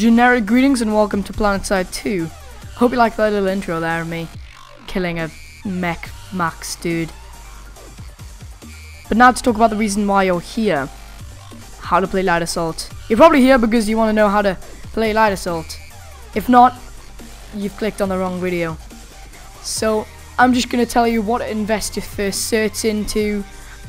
Generic greetings and welcome to Planetside 2. Hope you like that little intro there of me killing a mech max dude. But now to talk about the reason why you're here. How to play Light Assault. You're probably here because you want to know how to play Light Assault. If not, you've clicked on the wrong video. So I'm just going to tell you what to invest your first certs into,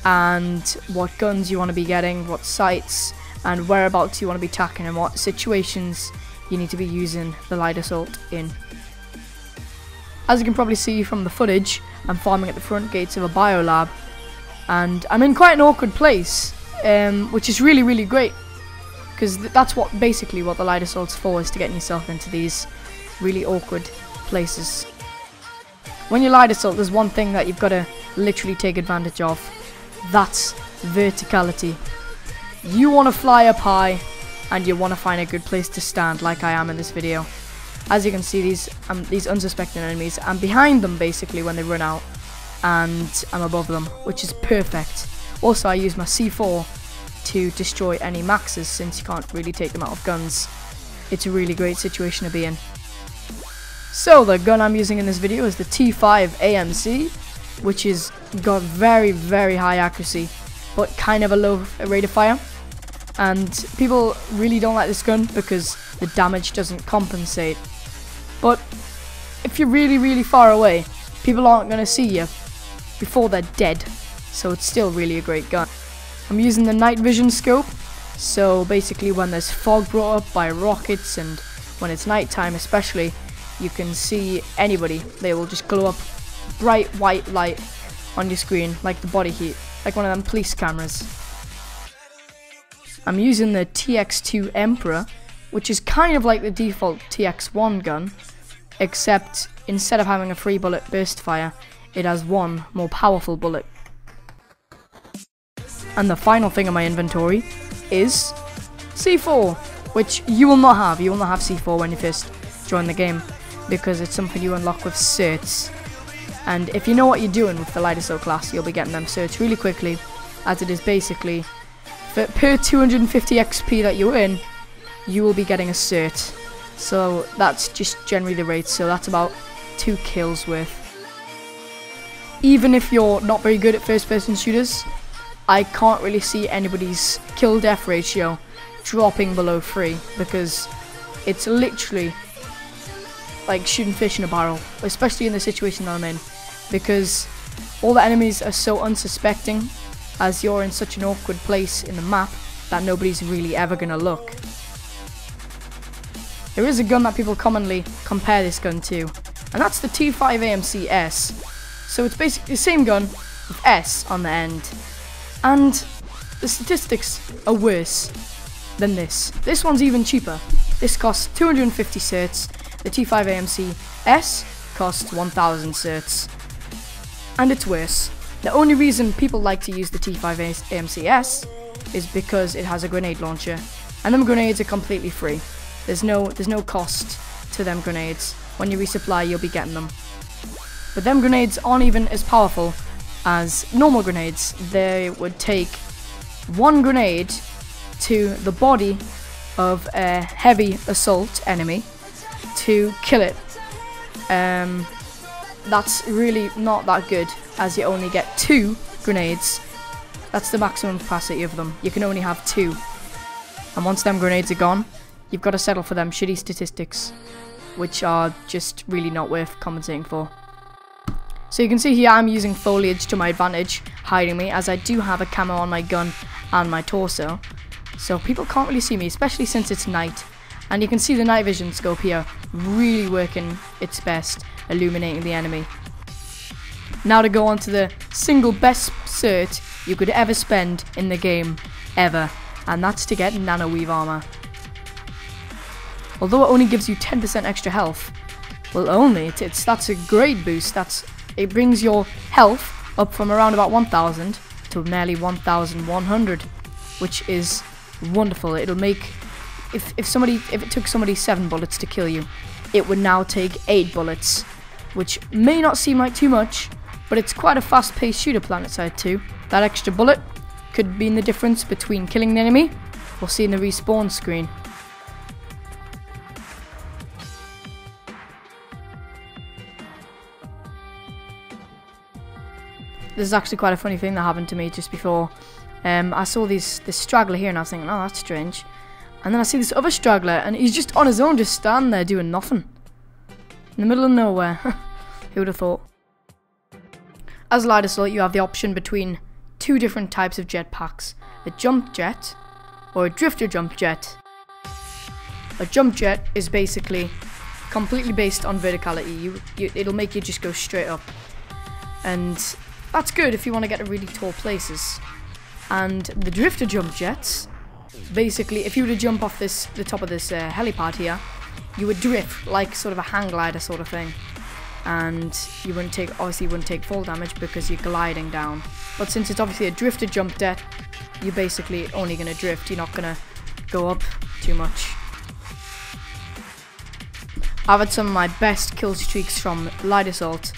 and what guns you want to be getting, what sites and whereabouts you want to be attacking, and what situations you need to be using the Light Assault in. As you can probably see from the footage, I'm farming at the front gates of a biolab, and I'm in quite an awkward place, which is really great, because that's basically what the Light Assault's for, is to get yourself into these really awkward places. When you Light Assault, there's one thing that you've got to literally take advantage of. That's verticality. You want to fly up high, and you want to find a good place to stand, like I am in this video. As you can see, these unsuspecting enemies, I'm behind them basically when they run out, and I'm above them, which is perfect. Also, I use my C4 to destroy any maxes, since you can't really take them out of guns. It's a really great situation to be in. So the gun I'm using in this video is the T5 AMC, which is got very high accuracy, but kind of a low rate of fire. And people really don't like this gun because the damage doesn't compensate. But if you're really far away, people aren't going to see you before they're dead. So it's still really a great gun. I'm using the night vision scope. So basically when there's fog brought up by rockets, and when it's nighttime especially, you can see anybody. They will just glow up bright white light on your screen like the body heat, like one of them police cameras. I'm using the TX2 Emperor, which is kind of like the default TX1 gun, except instead of having a 3-bullet burst fire, it has one more powerful bullet. And the final thing in my inventory is C4, which you will not have. You will not have C4 when you first join the game, because it's something you unlock with certs. And if you know what you're doing with the Light Assault class, you'll be getting them certs really quickly, as it is basically per 250 XP that you earn, you will be getting a cert. So that's just generally the rate, so that's about 2 kills worth. Even if you're not very good at first person shooters, I can't really see anybody's kill death ratio dropping below 3, because it's literally like shooting fish in a barrel, especially in the situation that I'm in, because all the enemies are so unsuspecting, as you're in such an awkward place in the map that nobody's really ever gonna look. There is a gun that people commonly compare this gun to, and that's the T5 AMC S. So it's basically the same gun with S on the end, and the statistics are worse than this. This one's even cheaper. This costs 250 certs. The T5 AMC S costs 1000 certs. And it's worse. The only reason people like to use the T5 AMC S is because it has a grenade launcher, and them grenades are completely free. There's no cost to them grenades. When you resupply, you'll be getting them. But them grenades aren't even as powerful as normal grenades. They would take 1 grenade to the body of a heavy assault enemy to kill it. That's really not that good, as you only get 2 grenades. That's the maximum capacity of them. You can only have 2. And once them grenades are gone, you've got to settle for them shitty statistics, which are just really not worth compensating for. So you can see here I'm using foliage to my advantage, hiding me, as I do have a camo on my gun and my torso. So people can't really see me, especially since it's night. And you can see the night vision scope here really working its best, illuminating the enemy. Now to go on to the single best cert you could ever spend in the game, ever. And that's to get nano weave armor. Although it only gives you 10% extra health, well, that's a great boost. It brings your health up from around about 1000 to nearly 1100, which is wonderful. It'll make, if it took somebody 7 bullets to kill you, it would now take 8 bullets, which may not seem like too much, but it's quite a fast-paced shooter, Planetside 2. That extra bullet could mean the difference between killing the enemy or seeing the respawn screen. is actually quite a funny thing that happened to me just before. I saw this straggler here and I was thinking, oh, that's strange. And then I see this other straggler and he's just on his own, just standing there doing nothing. In the middle of nowhere. Who would have thought? As Light Assault, you have the option between two different types of jetpacks. A jump jet or a drifter jump jet. A jump jet is basically completely based on verticality. It'll make you just go straight up. And that's good if you want to get to really tall places. And the drifter jump jets, basically, if you were to jump off the top of this helipad here, you would drift like sort of a hang glider sort of thing. And you wouldn't take, obviously you wouldn't take fall damage because you're gliding down. But since it's obviously a drifter jump jet, you're basically only going to drift. You're not going to go up too much. I've had some of my best kill streaks from Light Assault,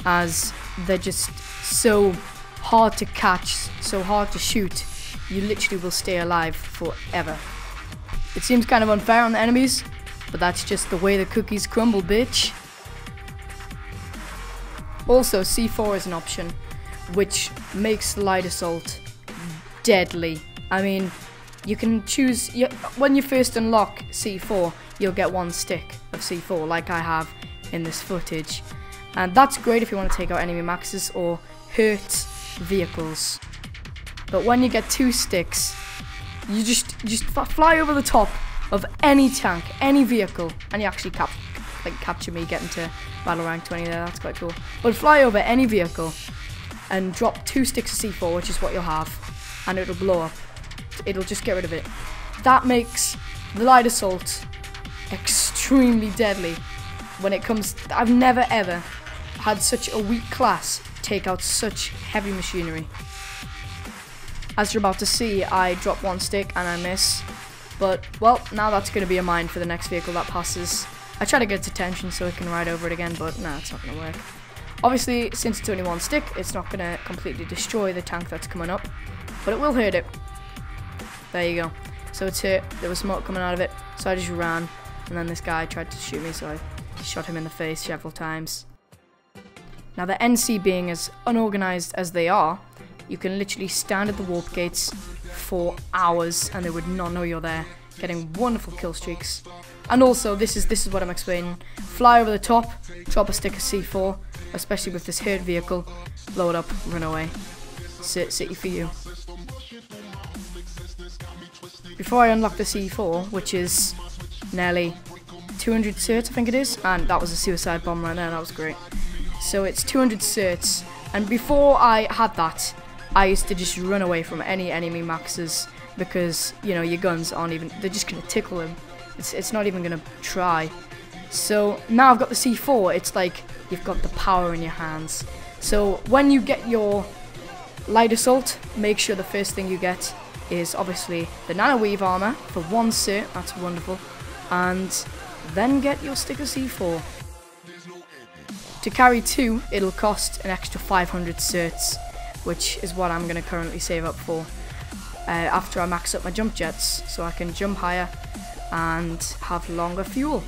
as they're just so hard to catch, so hard to shoot. You literally will stay alive forever. It seems kind of unfair on the enemies, but that's just the way the cookies crumble, bitch. Also, C4 is an option, which makes Light Assault deadly. I mean, you can choose, when you first unlock C4, you'll get one stick of C4, like I have in this footage. And that's great if you want to take out enemy maxes or hurt vehicles. But when you get two sticks, you just fly over the top of any tank, any vehicle, and you actually capture me getting to battle rank 20 there. That's quite cool. But fly over any vehicle and drop two sticks of C4, which is what you'll have, and it'll blow up. It'll just get rid of it. That makes the Light Assault extremely deadly when it comes. I've never ever had such a weak class take out such heavy machinery. As you're about to see, I drop one stick and I miss, but well, now that's going to be a mine for the next vehicle that passes. I try to get its attention so it can ride over it again, but nah, it's not going to work. Obviously, since it's only one stick, it's not going to completely destroy the tank that's coming up, but it will hurt it. There you go. So it's hurt. There was smoke coming out of it, so I just ran, and then this guy tried to shoot me, so I shot him in the face several times. Now, the NC being as unorganized as they are, you can literally stand at the warp gates for hours and they would not know you're there, getting wonderful kill streaks. And also, this is what I'm explaining. Fly over the top, drop a stick of C4, especially with this hurt vehicle, blow it up, run away. City for you. Before I unlock the C4, which is nearly 200 certs, I think it is, and that was a suicide bomb right there, that was great. So it's 200 certs, and before I had that, I used to just run away from any enemy maxes, because, you know, your guns aren't even, they're just going to tickle him. It's not even going to try. So now I've got the C4, it's like you've got the power in your hands. So when you get your Light Assault, make sure the first thing you get is obviously the Nano Weave armor for one cert, that's wonderful, and then get your stick of C4. To carry two, it'll cost an extra 500 certs, which is what I'm going to currently save up for after I max up my jump jets, so I can jump higher and have longer fuel.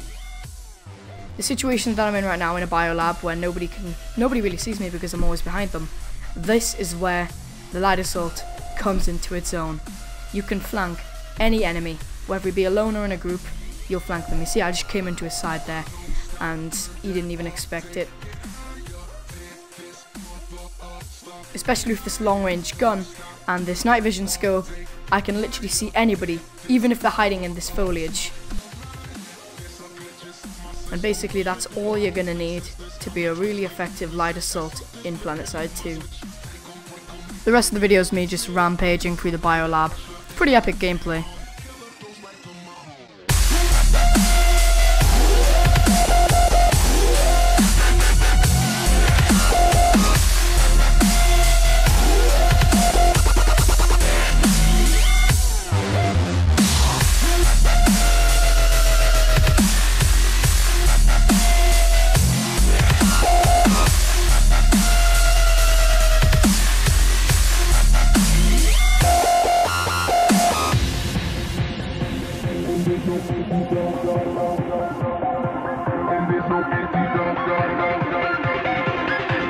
The situation that I'm in right now in a biolab where nobody really sees me because I'm always behind them, this is where the Light Assault comes into its own. You can flank any enemy, whether it be alone or in a group, you'll flank them. You see, I just came into his side there and he didn't even expect it. Especially with this long range gun and this night vision scope, I can literally see anybody, even if they're hiding in this foliage. And basically that's all you're gonna need to be a really effective Light Assault in Planetside 2. The rest of the video is me just rampaging through the biolab. Pretty epic gameplay.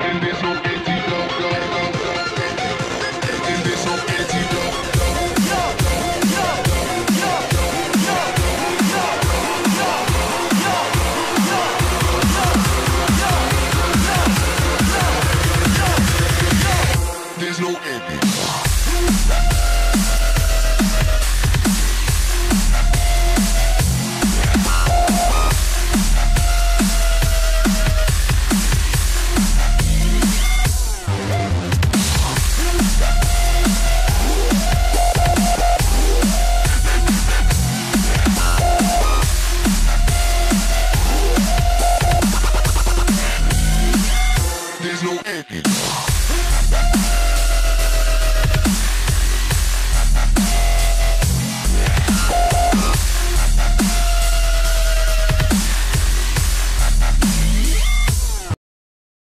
In this